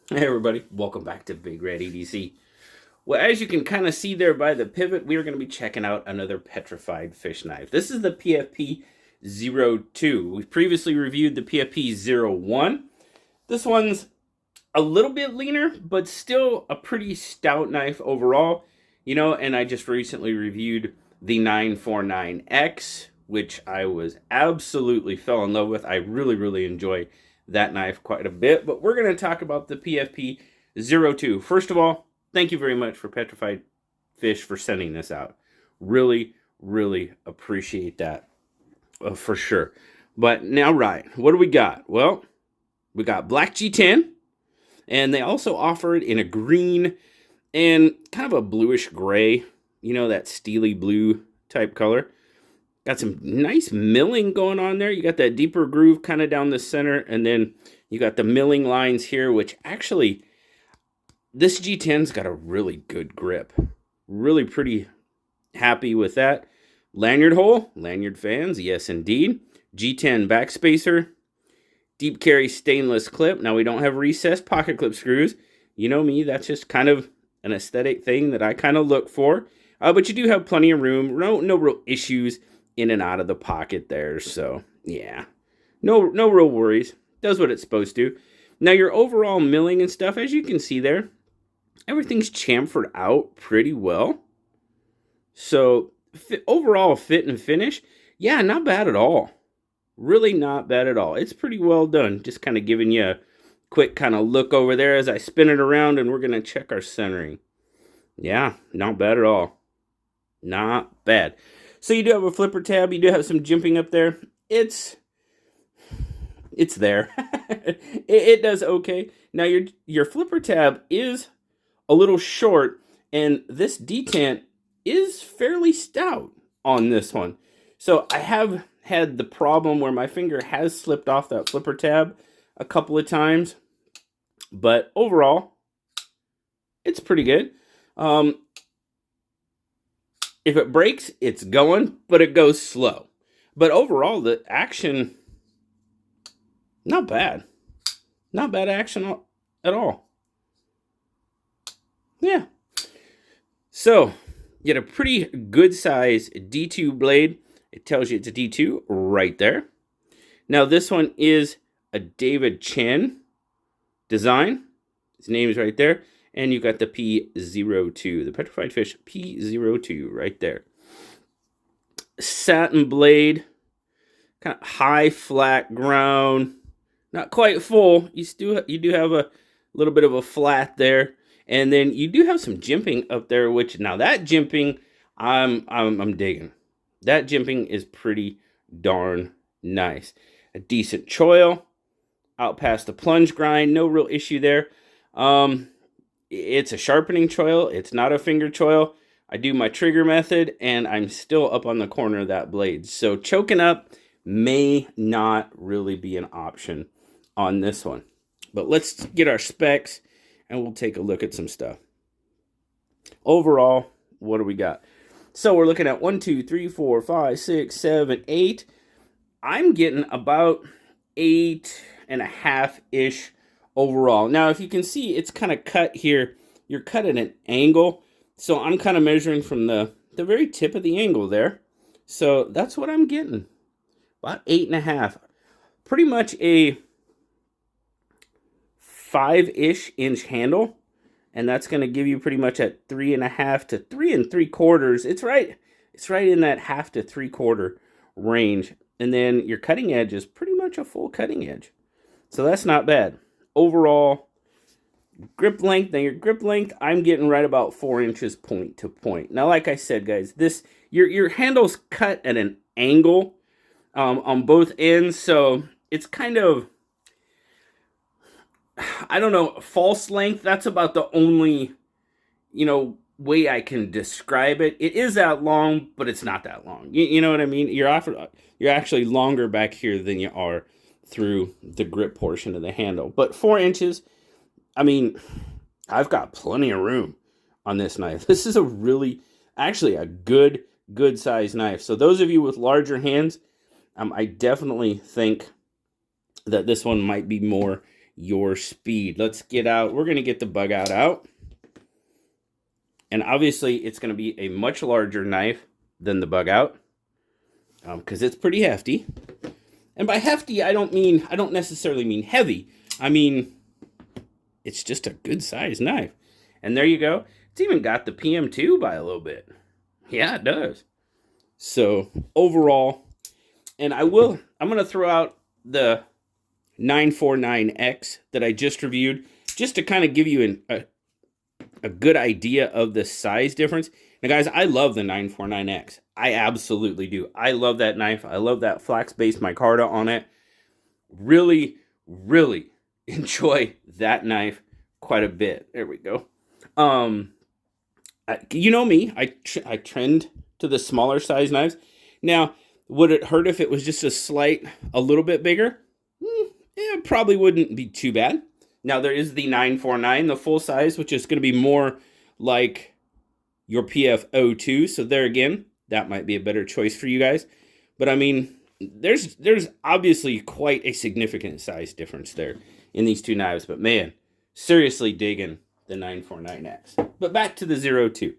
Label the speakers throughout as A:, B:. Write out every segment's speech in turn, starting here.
A: Hey everybody, welcome back to BigRedEDC. Well, as you can kind of see there by the pivot, we are going to be checking out another petrified fish knife. This is the PFP02. We've previously reviewed the PFP01. This one's a little bit leaner, but still a pretty stout knife overall. And I just recently reviewed the 949X, which I was absolutely fell in love with. I really enjoy that knife quite a bit, but we're going to talk about the PFP02. First of all, thank you very much for Petrified Fish for sending this out. Really appreciate that for sure. But now, right, what do we got? Well, we got black G10, and they also offer it in a green and kind of a bluish gray, that steely blue type color. Got some nice milling going on there. You got that deeper groove kind of down the center, and then you got the milling lines here, which actually, this G10's got a really good grip. Really pretty happy with that. Lanyard hole, lanyard fans, yes indeed. G10 backspacer, deep carry stainless clip. Now we don't have recessed pocket clip screws. You know me, that's just kind of an aesthetic thing that I kind of look for. But you do have plenty of room. No real issues in and out of the pocket there. So yeah, no real worries. Does what it's supposed to. Now your overall milling and stuff, as you can see there, everything's chamfered out pretty well. So overall fit and finish, yeah, not bad at all. Really not bad at all. It's pretty well done. Just kind of giving you a quick kind of look over there as I spin it around, and we're going to check our centering. Yeah, not bad at all. Not bad. So you do have a flipper tab. You do have some jimping up there. It's there. it does okay. Now your flipper tab is a little short, and this detent is fairly stout on this one. So I have had the problem where my finger has slipped off that flipper tab a couple of times, but overall, it's pretty good. If it breaks, it's going, but it goes slow. But overall, the action, not bad. Not bad action at all. Yeah. So, you get a pretty good size D2 blade. It tells you it's a D2 right there. Now, this one is a David Chen design. His name is right there. And you got the P02, the Petrified Fish P02 right there. Satin blade, kind of high, flat ground, not quite full. You do have a little bit of a flat there, and then you do have some jimping up there. Which now that jimping, I'm digging. That jimping is pretty darn nice. A decent choil out past the plunge grind, no real issue there. It's a sharpening choil. It's not a finger choil. I do my trigger method, and I'm still up on the corner of that blade. So choking up may not really be an option on this one. But let's get our specs, and we'll take a look at some stuff. Overall, what do we got? So we're looking at 1, 2, 3, 4, 5, 6, 7, 8. I'm getting about 8.5-ish overall. Now, if you can see, it's kind of cut here. You're cut at an angle. So I'm kind of measuring from the very tip of the angle there. So that's what I'm getting. About 8.5. Pretty much a 5-ish inch handle. And that's going to give you pretty much at 3.5 to 3 3/4. It's right in that 1/2 to 3/4 range. And then your cutting edge is pretty much a full cutting edge. So that's not bad. Overall, grip length, now your grip length, I'm getting right about 4 inches point to point. Now, like I said, guys, your handle's cut at an angle on both ends. So it's kind of, I don't know, false length. That's about the only, way I can describe it. It is that long, but it's not that long. You know what I mean? You're actually longer back here than you are through the grip portion of the handle. But 4 inches, I mean, I've got plenty of room on this knife. This is actually a good size knife. So those of you with larger hands, I definitely think that this one might be more your speed. Let's get out. We're going to get the bug out. And obviously, it's going to be a much larger knife than the bug out because it's pretty hefty. And by hefty, I don't necessarily mean heavy. I mean, it's just a good sized knife. And there you go. It's even got the PM2 by a little bit. Yeah, it does. So overall, and I'm going to throw out the 949X that I just reviewed, just to kind of give you a good idea of the size difference. Now, guys, I love the 949X. I absolutely do. I love that knife. I love that flax-based micarta on it. Really, really enjoy that knife quite a bit. There we go. You know me. I trend to the smaller size knives. Now, would it hurt if it was just a little bit bigger? It probably wouldn't be too bad. Now, there is the 949, the full size, which is going to be more like your PF02. So there again, that might be a better choice for you guys. But I mean, there's obviously quite a significant size difference there in these two knives. But man, seriously digging the 949X. But back to the 02.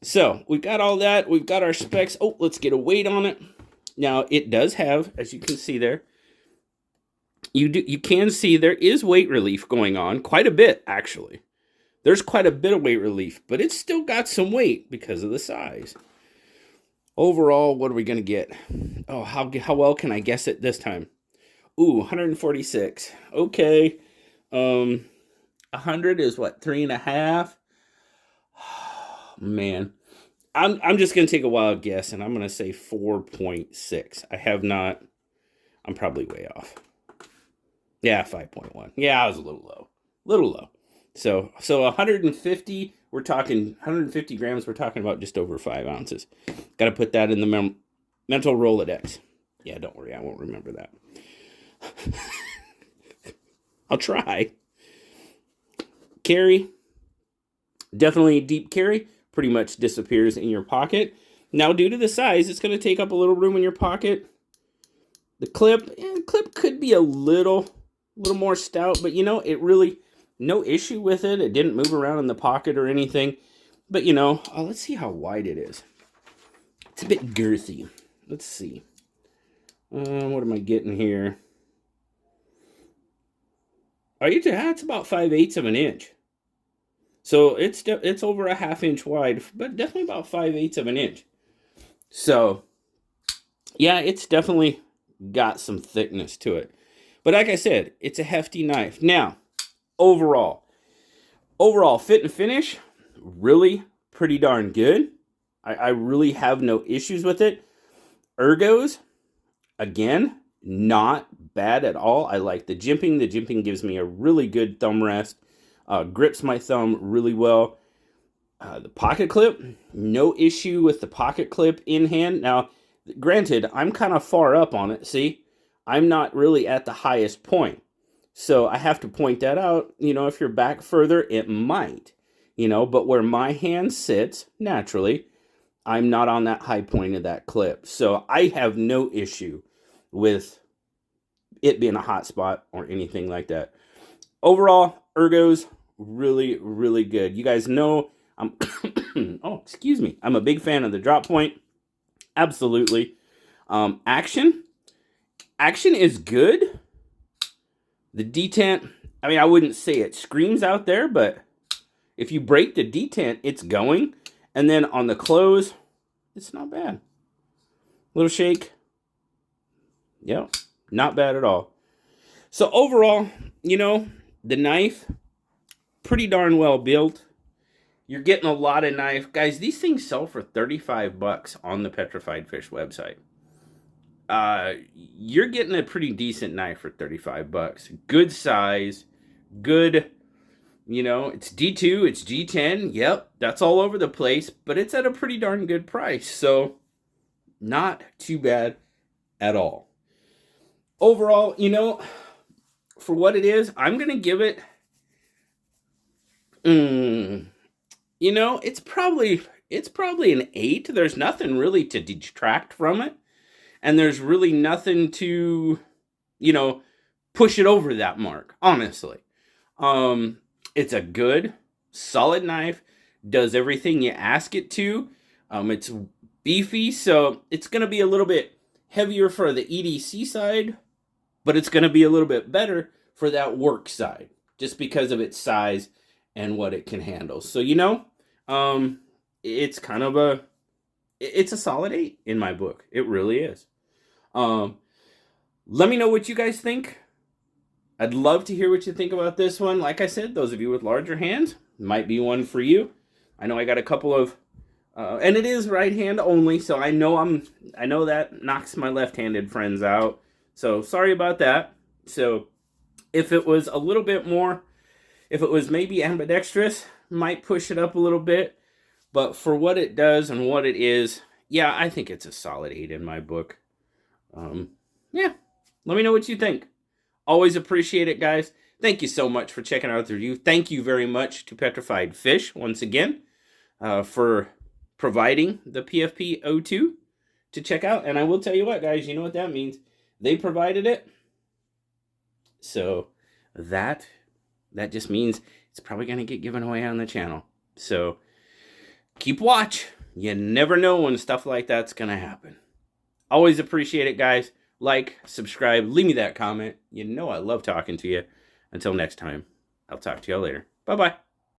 A: So we've got all that. We've got our specs. Oh, let's get a weight on it. Now, it does have, as you can see there, you can see there is weight relief going on, quite a bit, actually. There's quite a bit of weight relief, but it's still got some weight because of the size. Overall, what are we going to get? Oh, how well can I guess it this time? Ooh, 146. Okay. 100 is what, 3.5? Man. I'm just going to take a wild guess, and I'm going to say 4.6. I'm probably way off. Yeah, 5.1. Yeah, I was a little low. So 150, we're talking 150 grams, we're talking about just over 5 ounces. Got to put that in the mental Rolodex. Yeah, don't worry, I won't remember that. I'll try. Carry. Definitely a deep carry. Pretty much disappears in your pocket. Now, due to the size, it's going to take up a little room in your pocket. The clip could be a little more stout, but it really, no issue with it. It didn't move around in the pocket or anything. But let's see how wide it is. It's a bit girthy. Let's see. What am I getting here? It's about 5/8 of an inch. So it's over a 1/2 inch wide, but definitely about 5/8 of an inch. So yeah, it's definitely got some thickness to it. But like I said, it's a hefty knife. Now, overall fit and finish, really pretty darn good. I really have no issues with it. Ergos, again, not bad at all. I like the jimping. The jimping gives me a really good thumb rest. Grips my thumb really well. The pocket clip, no issue with the pocket clip in hand. Now, granted, I'm kind of far up on it. See, I'm not really at the highest point. So I have to point that out. If you're back further, it might. But where my hand sits, naturally, I'm not on that high point of that clip. So I have no issue with it being a hot spot or anything like that. Overall, Ergos, really, really good. You guys know I'm I'm a big fan of the drop point. Absolutely. Action is good. The detent, I wouldn't say it screams out there, but if you break the detent, it's going. And then on the close, it's not bad. Little shake. Yep, not bad at all. So overall, the knife, pretty darn well built. You're getting a lot of knife. Guys, these things sell for $35 on the Petrified Fish website. You're getting a pretty decent knife for $35. Good size, good, it's D2, it's G10. Yep, that's all over the place, but it's at a pretty darn good price. So not too bad at all. Overall, for what it is, I'm going to give it, it's probably an 8. There's nothing really to detract from it. And there's really nothing to, push it over that mark, honestly. It's a good, solid knife. Does everything you ask it to. It's beefy, so it's going to be a little bit heavier for the EDC side, but it's going to be a little bit better for that work side, just because of its size and what it can handle. So, you know, it's kind of it's a solid 8 in my book. It really is. Let me know what you guys think. I'd love to hear what you think about this one. Like I said, those of you with larger hands, might be one for you. I know I got a couple of, and it is right hand only, so I know that knocks my left-handed friends out. So sorry about that. So if it was a little bit more, if it was maybe ambidextrous, might push it up a little bit. But for what it does and what it is, yeah, I think it's a solid 8 in my book. Yeah, let me know what you think. Always appreciate it, guys. Thank you so much for checking out the review. Thank you very much to Petrified Fish, once again, for providing the PFP02 to check out. And I will tell you what, guys, you know what that means. They provided it. So that just means it's probably going to get given away on the channel. So keep watch. You never know when stuff like that's going to happen. Always appreciate it, guys. Like, subscribe, leave me that comment. You know I love talking to you. Until next time, I'll talk to y'all later. Bye-bye.